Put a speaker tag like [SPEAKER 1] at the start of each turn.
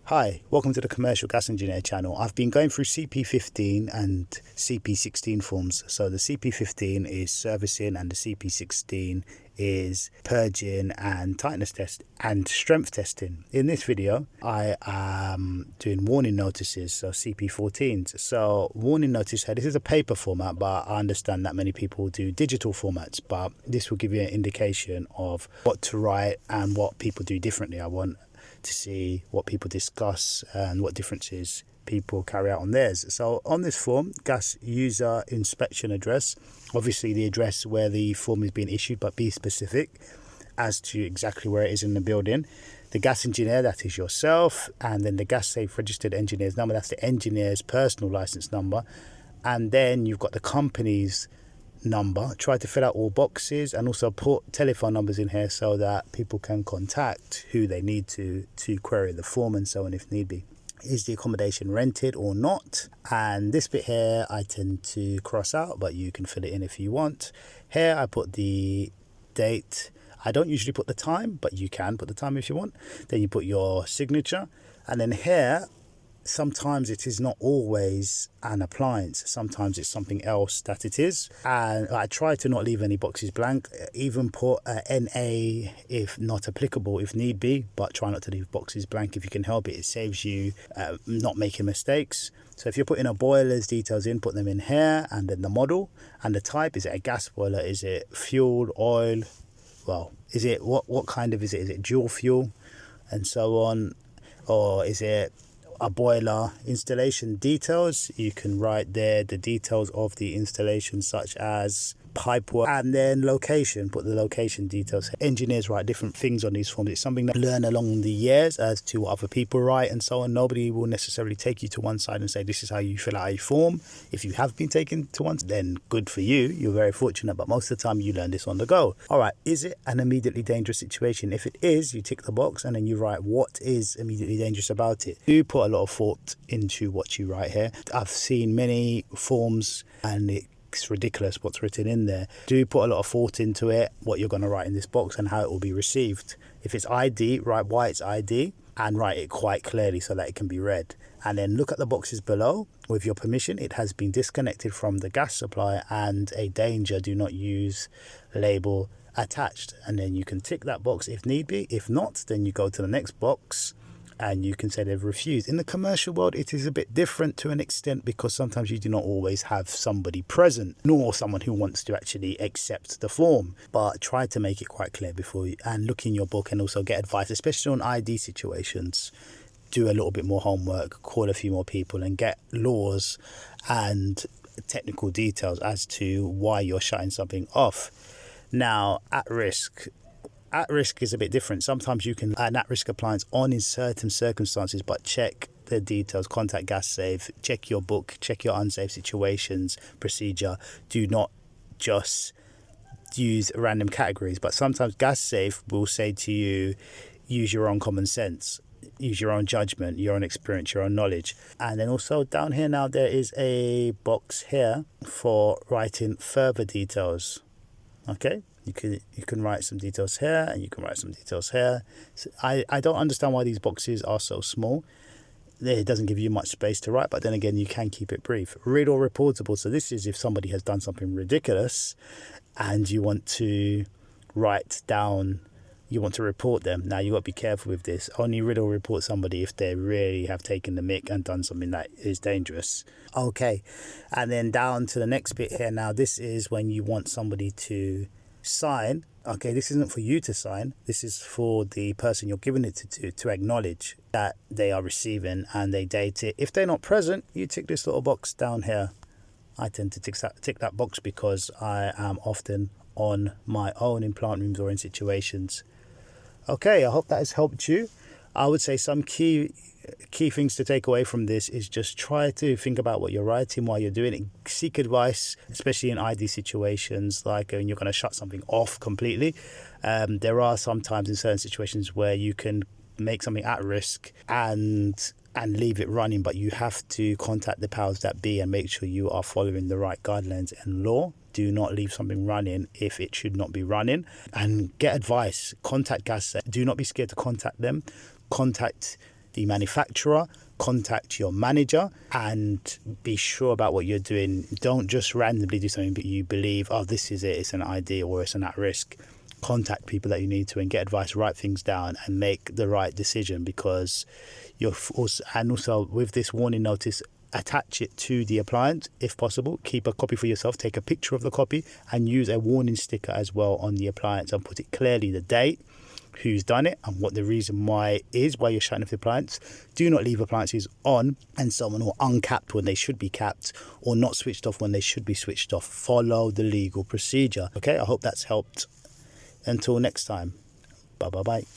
[SPEAKER 1] Hi, welcome to the Commercial Gas Engineer channel. I've been going through CP14 and CP16 forms. So the CP15 is servicing and the CP16 is purging and tightness test and strength testing. In this video, I am doing warning notices, so CP14s. So warning notice here, this is a paper format, but I understand that many people do digital formats, but this will give you an indication of what to write and what people do differently. I want to see what people discuss and what differences people carry out on theirs. So on this form, gas user inspection address, obviously the address where the form is being issued, but be specific as to exactly where it is in the building. The gas engineer, that is yourself, and then the gas safe registered engineer's number, that's the engineer's personal license number, and then you've got the company's number. Try to fill out all boxes and also put telephone numbers in here so that people can contact who they need to query the form and so on if need be. Is the accommodation rented or not? And this bit here I tend to cross out, but you can fill it in if you want. Here I put the date. I don't usually put the time, but you can put the time if you want. Then you put your signature, and then here sometimes it is not always an appliance, sometimes it's something else that it is, and I try to not leave any boxes blank, even put NA if not applicable if need be, but try not to leave boxes blank if you can help it. It saves you not making mistakes. So if you're putting a boiler's details in, put them in here, and then the model and the type. Is it a gas boiler? Is it fuel, oil? Well, is it what kind of is it? Is it dual fuel and so on, or is it a boiler? Installation details, you can write there the details of the installation, such as pipe work, and then location, put the location details. Engineers write different things on these forms. It's something that I learn along the years as to what other people write and so on. Nobody will necessarily take you to one side and say this is how you fill out a form. If you have been taken to one, then good for you, you're very fortunate, but most of the time you learn this on the go. All right, is it an immediately dangerous situation? If it is, you tick the box and then you write what is immediately dangerous about it. Do put a lot of thought into what you write here. I've seen many forms and it's ridiculous what's written in there. Do put a lot of thought into it, what you're going to write in this box and how it will be received. If it's ID, write why it's ID and write it quite clearly so that it can be read. And then look at the boxes below. With your permission, it has been disconnected from the gas supply and a danger, do not use label attached. And then you can tick that box if need be. If not, then you go to the next box and you can say they've refused. In the commercial world, it is a bit different to an extent because sometimes you do not always have somebody present, nor someone who wants to actually accept the form. But try to make it quite clear before you, and look in your book and also get advice, especially on ID situations. Do a little bit more homework, call a few more people and get laws and technical details as to why you're shutting something off. Now, at risk is a bit different. Sometimes you can add an at-risk appliance on in certain circumstances, but check the details, contact gas safe, check your book, check your unsafe situations procedure. Do not just use random categories, but sometimes gas safe will say to you, use your own common sense, use your own judgment, your own experience, your own knowledge. And then also down here now there is a box here for writing further details. Okay, you can write some details here and you can write some details here. So I don't understand why these boxes are so small. It doesn't give you much space to write, but then again, you can keep it brief. Read or reportable. So this is if somebody has done something ridiculous and you want to write down, you want to report them. Now you got to be careful with this. Only read or report somebody if they really have taken the mick and done something that is dangerous. Okay, and then down to the next bit here. Now this is when you want somebody to sign. Okay, this isn't for you to sign. This is for the person you're giving it to acknowledge that they are receiving, and they date it. If they're not present, you tick this little box down here. I tend to tick that box because I am often on my own in plant rooms or in situations. Okay, I hope that has helped you. I would say some key things to take away from this is just try to think about what you're writing while you're doing it. Seek advice, especially in ID situations, like when you're going to shut something off completely. There are sometimes in certain situations where you can make something at risk and leave it running, but you have to contact the powers that be and make sure you are following the right guidelines and law. Do not leave something running if it should not be running, and get advice. Contact gas. Do not be scared to contact them. Contact the manufacturer, contact your manager, and be sure about what you're doing. Don't just randomly do something but you believe, oh, this is it, it's an idea or it's an at risk. Contact people that you need to and get advice, write things down and make the right decision, because also with this warning notice, attach it to the appliance if possible. Keep a copy for yourself, take a picture of the copy and use a warning sticker as well on the appliance, and put it clearly, the date, who's done it and what the reason why is, why you're shutting off the appliance. Do not leave appliances on and so on, or uncapped when they should be capped, or not switched off when they should be switched off. Follow the legal procedure. Okay, I hope that's helped. Until next time, bye.